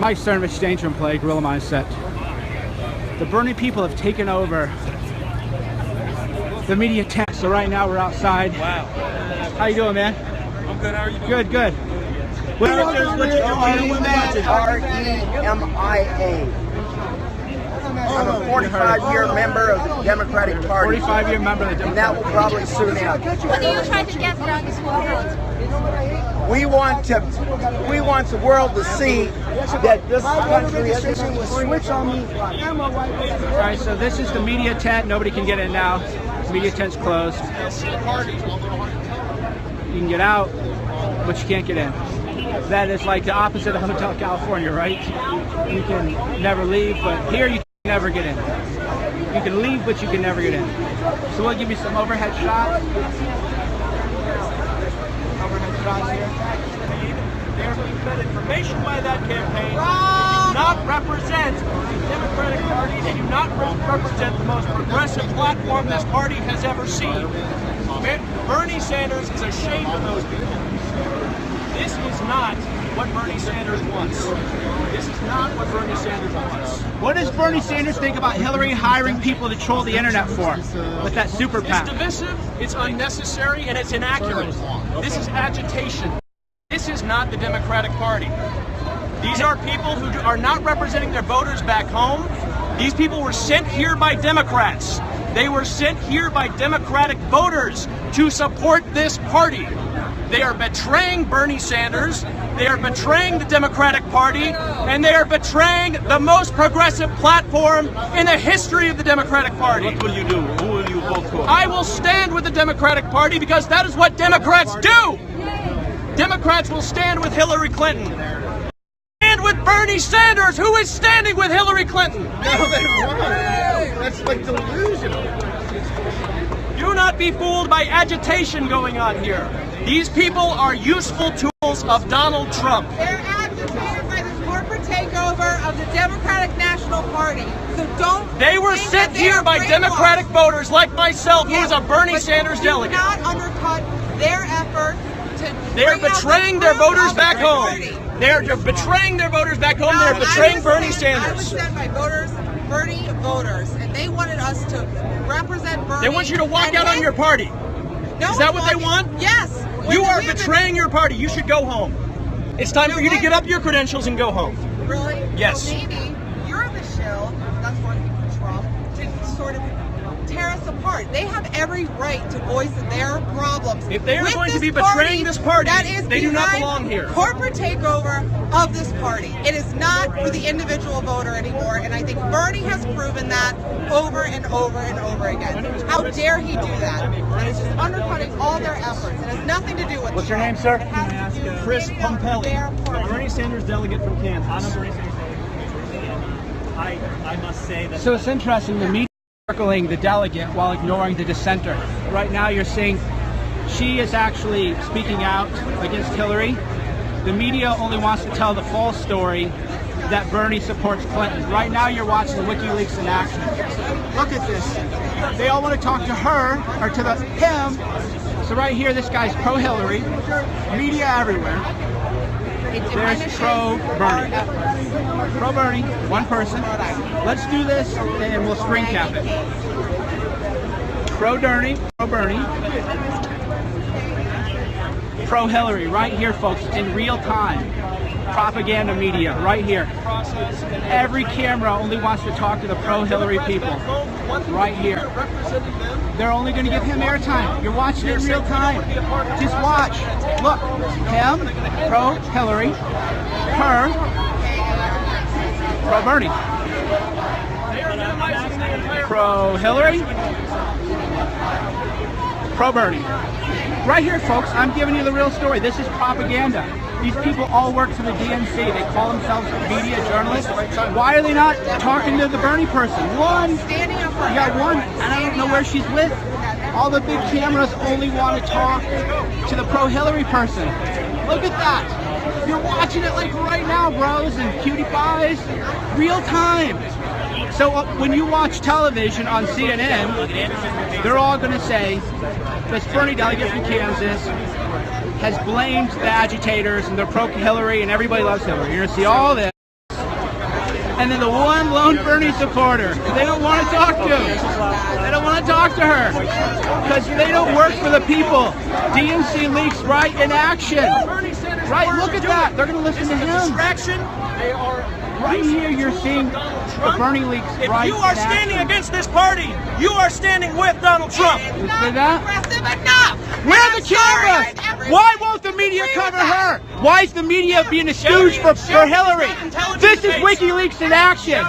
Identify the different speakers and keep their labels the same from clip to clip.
Speaker 1: Mike Cernovich, Danger and Play, Guerrilla Mindset. The Bernie people have taken over the media tent. So right now we're outside.
Speaker 2: Wow.
Speaker 1: How you doing, man?
Speaker 2: I'm good. How are you doing?
Speaker 1: Good, good.
Speaker 3: REMIA. I'm a 45-year member of the Democratic Party.
Speaker 1: 45-year member of the Democratic Party.
Speaker 3: And that will probably soon end.
Speaker 4: What are you trying to get done this world?
Speaker 3: We want the world to see that this country is switch on me.
Speaker 1: All right, so this is the media tent. Nobody can get in now. The media tent's closed. You can get out, but you can't get in. That is like the opposite of Hotel California, right? You can never leave, but here you can never get in. You can leave, but you can never get in. So we'll give you some overhead shots. Overhead shots here.
Speaker 2: They're being fed information by that campaign. They do not represent the Democratic Party. They do not represent the most progressive platform this party has ever seen. Bernie Sanders is ashamed of those people. This is not what Bernie Sanders wants. This is not what Bernie Sanders wants.
Speaker 1: What does Bernie Sanders think about Hillary hiring people to troll the internet for with that super PAC?
Speaker 2: It's divisive, it's unnecessary, and it's inaccurate. This is agitation. This is not the Democratic Party. These are people who are not representing their voters back home. These people were sent here by Democrats. They were sent here by Democratic voters to support this party. They are betraying Bernie Sanders, they are betraying the Democratic Party, and they are betraying the most progressive platform in the history of the Democratic Party.
Speaker 5: What will you do? Who will you vote for?
Speaker 2: I will stand with the Democratic Party because that is what Democrats do! Democrats will stand with Hillary Clinton. Stand with Bernie Sanders, who is standing with Hillary Clinton.
Speaker 5: No, they won't. That's like delusional.
Speaker 2: Do not be fooled by agitation going on here. These people are useful tools of Donald Trump.
Speaker 6: They're agitated by the corporate takeover of the Democratic National Party. So don't.
Speaker 2: They were sent here by Democratic voters like myself, who is a Bernie Sanders delegate.
Speaker 6: Do not undercut their effort to.
Speaker 2: They are betraying their voters back home. They are betraying their voters back home. They are betraying Bernie Sanders.
Speaker 6: I was sent by Bernie voters, and they wanted us to represent Bernie.
Speaker 2: They want you to walk out on your party.
Speaker 6: No,
Speaker 2: is that what they want?
Speaker 6: Yes.
Speaker 2: You are betraying your party. You should go home. It's time for you to get up your credentials and go home.
Speaker 6: Really?
Speaker 2: Yes.
Speaker 6: Well, maybe you're the shill, that's one for Trump, to sort of tear us apart. They have every right to voice their problems.
Speaker 2: If they are going to be betraying this party, they do not belong here.
Speaker 6: Corporate takeover of this party. It is not for the individual voter anymore, and I think Bernie has proven that over and over and over again. How dare he do that? And it's just undercutting all their efforts. It has nothing to do with
Speaker 1: What's your
Speaker 6: Trump.
Speaker 1: name, sir?
Speaker 6: It has to do with
Speaker 2: Chris Pumpelly.
Speaker 6: their party.
Speaker 2: Bernie Sanders delegate from Kansas.
Speaker 5: I'm a Bernie Sanders delegate. I must say that.
Speaker 1: So it's interesting, the media circling the delegate while ignoring the dissenter. Right now you're seeing she is actually speaking out against Hillary. The media only wants to tell the false story that Bernie supports Clinton. Right now you're watching WikiLeaks in action. Look at this. They all want to talk to her, or to him. So right here, this guy's pro-Hillary. Media everywhere. There's pro-Bernie. Pro-Bernie, one person. Let's do this and we'll screen cap it. Pro-Bernie, pro-Hillary, right here, folks, in real time. Propaganda media, right here. Every camera only wants to talk to the pro-Hillary people. Right here. They're only going to give him airtime. You're watching it in real time. Just watch. Look, him, pro-Hillary, her, pro-Bernie. Pro-Hillary, pro-Bernie. Right here, folks, I'm giving you the real story. This is propaganda. These people all work for the DNC. They call themselves media journalists. Why are they not talking to the Bernie person? One. You got one, and I don't know where she's with. All the big cameras only want to talk to the pro-Hillary person. Look at that. You're watching it like right now, bros and cutie pies. Real time. So when you watch television on CNN, they're all going to say this Bernie delegate from Kansas has blamed the agitators and they're pro-Hillary and everybody loves Hillary. You're going to see all this. and then the one lone Bernie supporter they don't want to talk to. They don't want to talk to her because they don't work for the people. DNC leaks right in action. Right, look at that. They're going to listen to him.
Speaker 2: Distraction. They are
Speaker 1: Right here, you're seeing the Bernie leaks
Speaker 2: If
Speaker 1: right
Speaker 2: you are
Speaker 1: in
Speaker 2: standing
Speaker 1: action.
Speaker 2: against this party, you are standing with Donald Trump.
Speaker 1: You see that?
Speaker 6: Aggressive enough.
Speaker 1: Where are
Speaker 6: And
Speaker 1: the
Speaker 6: I'm sorry,
Speaker 1: cameras?
Speaker 6: everyone
Speaker 1: Why won't the media
Speaker 6: agree
Speaker 1: cover
Speaker 6: with that.
Speaker 1: her? Why is the media being a stooge for Hillary? This is WikiLeaks in action.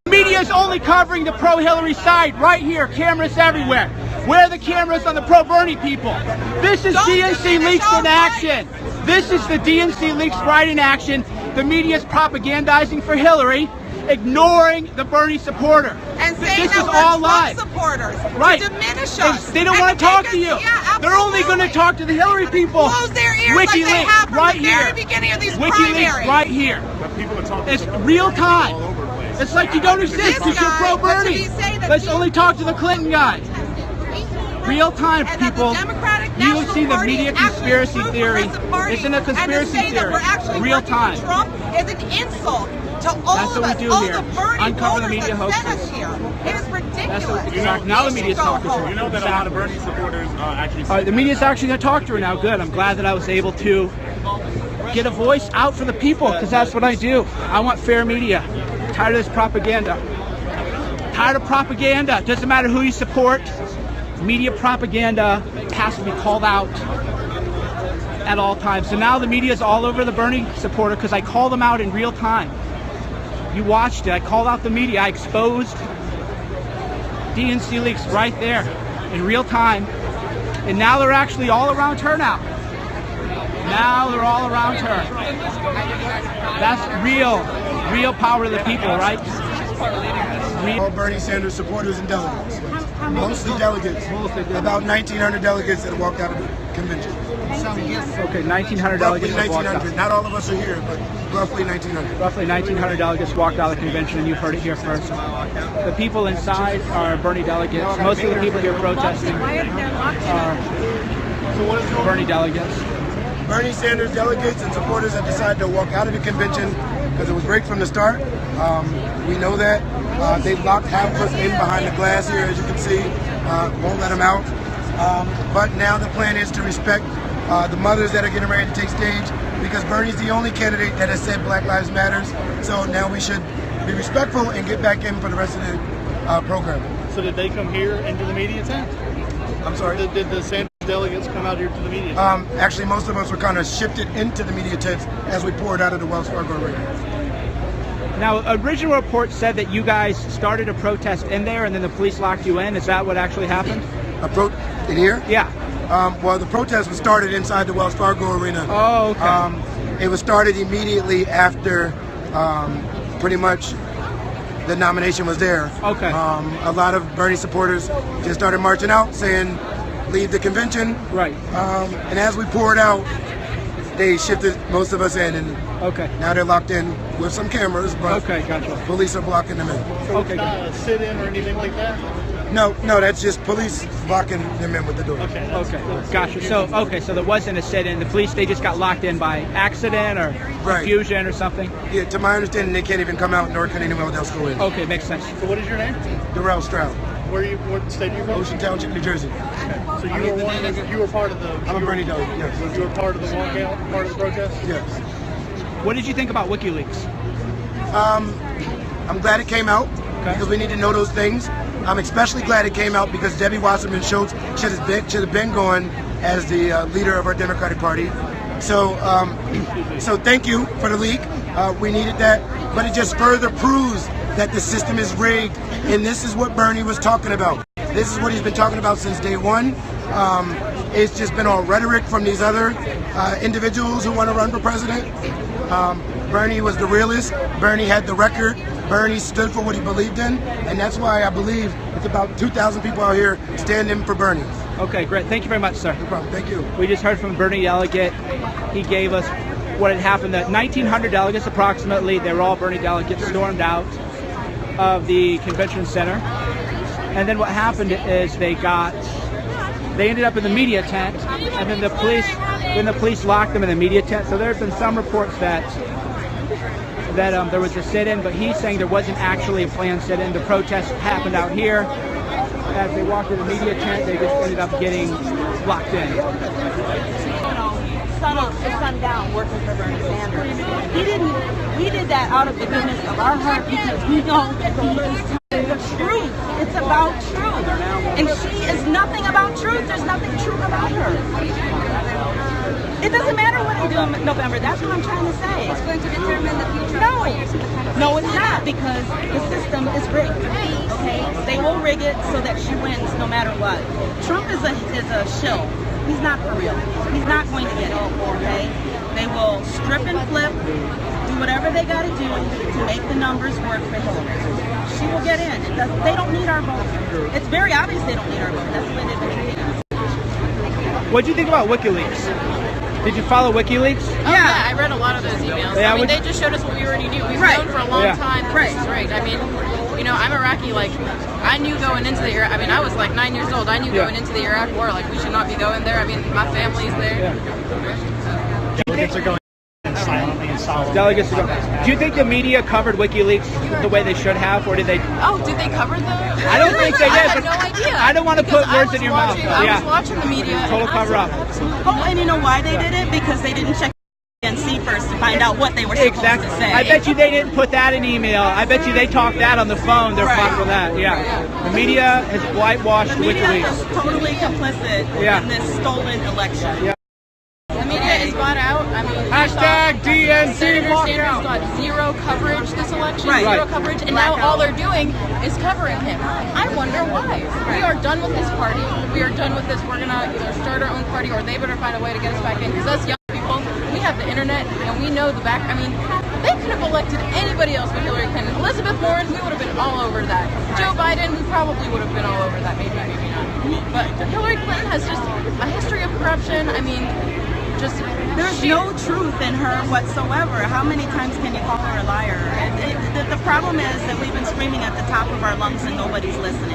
Speaker 1: The media is only covering the pro-Hillary side right here. Cameras everywhere. Where are the cameras on the pro-Bernie people? This is DNC leaks in action. This is the DNC leaks right in action. The media is propagandizing for Hillary, ignoring the Bernie supporter.
Speaker 6: And saying
Speaker 1: This
Speaker 6: that
Speaker 1: is
Speaker 6: we're
Speaker 1: all
Speaker 6: Trump
Speaker 1: live.
Speaker 6: supporters
Speaker 1: Right.
Speaker 6: to diminish
Speaker 1: And
Speaker 6: us.
Speaker 1: they don't
Speaker 6: and
Speaker 1: want to
Speaker 6: make
Speaker 1: talk
Speaker 6: us-
Speaker 1: to you.
Speaker 6: Yeah,
Speaker 1: They're only going to
Speaker 6: absolutely.
Speaker 1: talk to the Hillary people.
Speaker 6: Close their ears like they
Speaker 1: WikiLeaks
Speaker 6: have from
Speaker 1: right
Speaker 6: the very
Speaker 1: here.
Speaker 6: beginning of these
Speaker 1: WikiLeaks
Speaker 6: primaries.
Speaker 1: right here. It's real time. It's like you don't exist because you're
Speaker 6: guy,
Speaker 1: pro-Bernie.
Speaker 6: but to be saying that
Speaker 1: Let's
Speaker 6: he-
Speaker 1: only talk to the Clinton guy. Real time,
Speaker 6: And that the
Speaker 1: people.
Speaker 6: Democratic
Speaker 1: You
Speaker 6: National
Speaker 1: see the
Speaker 6: Party
Speaker 1: media
Speaker 6: is actually
Speaker 1: conspiracy
Speaker 6: true
Speaker 1: theory.
Speaker 6: progressive party.
Speaker 1: Isn't a
Speaker 6: And to
Speaker 1: conspiracy
Speaker 6: say that
Speaker 1: theory.
Speaker 6: we're actually
Speaker 1: Real
Speaker 6: working
Speaker 1: time.
Speaker 6: for Trump is an insult to all
Speaker 1: That's
Speaker 6: of
Speaker 1: what
Speaker 6: us,
Speaker 1: we do
Speaker 6: all
Speaker 1: here.
Speaker 6: the Bernie
Speaker 1: Uncover the
Speaker 6: voters
Speaker 1: media
Speaker 6: that sent
Speaker 1: hoaxes.
Speaker 6: us here. It is ridiculous.
Speaker 1: That's what, exactly. Now the media's
Speaker 6: Go
Speaker 1: talking to
Speaker 6: home.
Speaker 1: her.
Speaker 5: You know that a lot of Bernie supporters actually.
Speaker 1: All right, the media's actually going to talk to her now. Good. I'm glad that I was able to get a voice out for the people because that's what I do. I want fair media. Tired of this propaganda. Tired of propaganda. Doesn't matter who you support. Media propaganda has to be called out at all times. So now the media is all over the Bernie supporter because I call them out in real time. You watched it. I called out the media. I exposed DNC leaks right there in real time. And now they're actually all around her now. Now they're all around her. That's real power to the people, right?
Speaker 7: All Bernie Sanders supporters and delegates. Mostly delegates. About 1,900 delegates that walked out of the convention.
Speaker 1: Okay, 1,900
Speaker 7: Roughly
Speaker 1: delegates have walked out.
Speaker 7: 1,900. Not all of us are here, but roughly 1,900.
Speaker 1: Roughly 1,900 delegates walked out of the convention, and you've heard it here first. The people inside are Bernie delegates. Most of the people here protesting are Bernie delegates.
Speaker 7: Bernie Sanders delegates and supporters have decided to walk out of the convention because it was rigged from the start. We know that. They've locked half of us in behind the glass here, as you can see. Won't let them out. But now the plan is to respect the mothers that are getting ready to take stage because Bernie's the only candidate that has said Black Lives Matters. So now we should be respectful and get back in for the rest of the program.
Speaker 5: So did they come here into the media tent?
Speaker 7: I'm sorry.
Speaker 5: Did the Sanders delegates come out here to the media tent?
Speaker 7: Actually, most of us were kind of shifted into the media tents as we poured out of the Wells Fargo arena.
Speaker 1: Now, original report said that you guys started a protest in there and then the police locked you in. Is that what actually happened?
Speaker 7: In here?
Speaker 1: Yeah.
Speaker 7: Well, the protest was started inside the Wells Fargo arena.
Speaker 1: Oh, okay.
Speaker 7: It was started immediately after pretty much the nomination was there.
Speaker 1: Okay.
Speaker 7: A lot of Bernie supporters just started marching out saying, leave the convention.
Speaker 1: Right.
Speaker 7: And as we poured out, they shifted most of us in, and
Speaker 1: Okay.
Speaker 7: now they're locked in with some cameras, but
Speaker 1: Okay, gotcha.
Speaker 7: police are blocking them in.
Speaker 1: Okay,
Speaker 5: Not
Speaker 1: good.
Speaker 5: a sit-in or anything like that?
Speaker 7: No, that's just police blocking them in with the door.
Speaker 5: Okay.
Speaker 1: Okay, gotcha. So there wasn't a sit-in. The police, they just got locked in by accident or
Speaker 7: Right.
Speaker 1: confusion or something?
Speaker 7: Yeah, to my understanding, they can't even come out, nor can anyone else go in.
Speaker 1: Okay, makes sense.
Speaker 5: So what is your name?
Speaker 7: Darrell Stroud,
Speaker 5: What state are you from?
Speaker 7: Ocean Township, New Jersey.
Speaker 5: So you were you were part of the.
Speaker 7: I'm a Bernie delegate, yes.
Speaker 5: You were part of the walkout, part of the protest.
Speaker 7: Yes.
Speaker 1: What did you think about WikiLeaks?
Speaker 7: I'm glad it came out because we need to know those things. I'm especially glad it came out because Debbie Wasserman Schultz should have been going as the leader of our Democratic Party. So thank you for the leak. We needed that, but it just further proves that the system is rigged, and this is what Bernie was talking about. This is what he's been talking about since day one. It's just been all rhetoric from these other individuals who want to run for president. Bernie was the realist. Bernie had the record. Bernie stood for what he believed in, and that's why I believe it's about 2,000 people out here standing for Bernie.
Speaker 1: Okay, great. Thank you very much, sir.
Speaker 7: No problem. Thank you.
Speaker 1: We just heard from a Bernie delegate. He gave us what had happened. That 1,900 delegates approximately, they were all Bernie delegates, stormed out of the convention center. And then what happened is they ended up in the media tent, and then the police locked them in the media tent. So there's been some reports that that there was a sit-in, but he's saying there wasn't actually a planned sit-in. The protest happened out here. As they walked to the media tent, they just ended up getting locked in.
Speaker 8: Sun up to sundown working for Bernie Sanders. We did that out of the goodness of our heart because we know that he is telling the truth. It's about truth. And she is nothing about truth. There's nothing true about her. It doesn't matter what they do in November. That's what I'm trying to say.
Speaker 4: It's going to determine the future.
Speaker 8: No, it's not, because the system is rigged. Okay, they will rig it so that she wins no matter what. Trump is a shill. He's not for real. He's not going to get it. Okay, they will strip and flip, do whatever they got to do to make the numbers work for Hillary. She will get in. They don't need our vote. It's very obvious they don't need our vote. That's the way they've been treating us.
Speaker 1: What do you think about WikiLeaks? Did you follow WikiLeaks?
Speaker 9: Oh, yeah, I read a lot of those emails.
Speaker 1: Yeah,
Speaker 9: I mean, they just showed us what we already knew. We've known for a long time that this is rigged. I mean, you know, I'm Iraqi. Like, I knew going into the Iraq. I mean, I was like 9 years old. I knew going into the Iraq War, like, we should not be going there. I mean, my family's there.
Speaker 5: Delegates are going silently and solemnly.
Speaker 1: Delegates. Do you think the media covered WikiLeaks the way they should have, or did they?
Speaker 9: Oh, did they cover the?
Speaker 1: I don't think they did.
Speaker 9: I had no idea.
Speaker 1: I don't want to put words in your mouth.
Speaker 9: I was watching the media.
Speaker 1: Total cover up.
Speaker 8: Oh, and you know why they did it? Because they didn't check DNC first to find out what they were supposed to say.
Speaker 1: I bet you they didn't put that in email. I bet you they talked that on the phone. They're fine with that. Yeah. The media has whitewashed
Speaker 8: The media
Speaker 1: WikiLeaks.
Speaker 8: is totally complicit in this stolen election.
Speaker 1: Yeah.
Speaker 9: The media is bought out. I mean,
Speaker 1: Hashtag DNC
Speaker 9: Senator
Speaker 1: walkout.
Speaker 9: Sanders got zero coverage this election,
Speaker 8: Right.
Speaker 9: zero coverage, and now all they're doing is covering him. I wonder why. We are done with this party. We are done with this. We're gonna either start our own party or they better find a way to get us back in. Because us young people, we have the internet and we know the back. I mean, they could have elected anybody else but Hillary Clinton. Elizabeth Warren, we would have been all over that. Joe Biden, we probably would have been all over that. Maybe not. But Hillary Clinton has just a history of corruption. I mean,
Speaker 8: there's no truth in her whatsoever. How many times can you call her a liar? The problem is that we've been screaming at the top of our lungs and nobody's listening.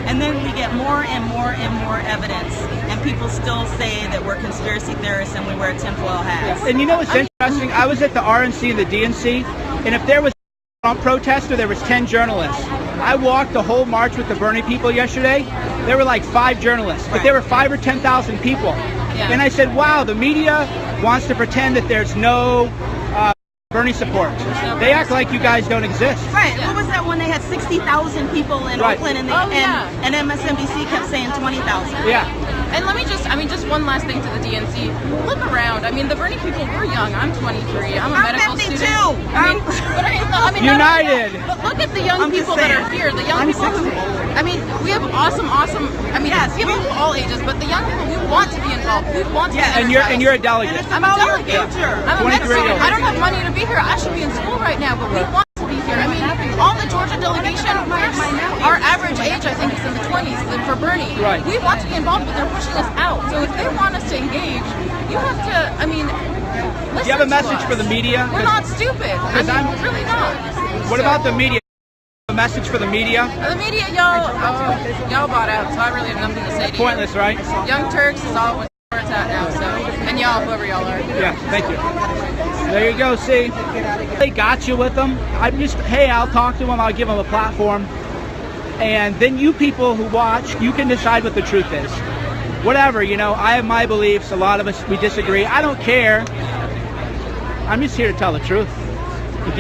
Speaker 8: And then we get more and more and more evidence, and people still say that we're conspiracy theorists and we wear tinfoil hats.
Speaker 1: And you know what's interesting? I was at the RNC and the DNC, and if there was a Trump protester, there was 10 journalists. I walked the whole march with the Bernie people yesterday. There were like 5 journalists, but there were 5 or 10,000 people. And I said, wow, the media wants to pretend that there's no Bernie support. They act like you guys don't exist.
Speaker 8: Right. What was that when they had 60,000 people in Oakland and MSNBC kept saying 20,000?
Speaker 1: Yeah.
Speaker 9: And let me just, I mean, just one last thing to the DNC. Look around. I mean, the Bernie people, we're young. I'm 23. I'm a medical
Speaker 8: 52.
Speaker 9: student. I mean,
Speaker 1: United.
Speaker 9: But look at the young people that are here. The young people who, I mean, we have awesome, I mean, people of all ages, but the young people, we want to be involved. We want to be
Speaker 1: And you're a delegate.
Speaker 9: I'm a delegate. I'm a medical student. I don't have money to be here. I should be in school right now, but we want to be here. I mean, on the Georgia delegation, our average age, I think, is in the 20s for Bernie.
Speaker 1: Right.
Speaker 9: We want to be involved, but they're pushing us out. So if they want us to engage, you have to, I mean, listen.
Speaker 1: Do you have a message for the media?
Speaker 9: We're not stupid. I mean, we're really not.
Speaker 1: What about the media? A message for the media?
Speaker 9: The media, y'all bought out, so I really have nothing to say to you.
Speaker 1: Pointless, right?
Speaker 9: Young Turks is all where it's at now, so, and y'all, whoever y'all are.
Speaker 1: Yeah, thank you. There you go, see? They got you with them. I'm just, hey, I'll talk to them, I'll give them a platform. And then you people who watch, you can decide what the truth is. Whatever, you know, I have my beliefs, a lot of us, we disagree. I don't care. I'm just here to tell the truth. To give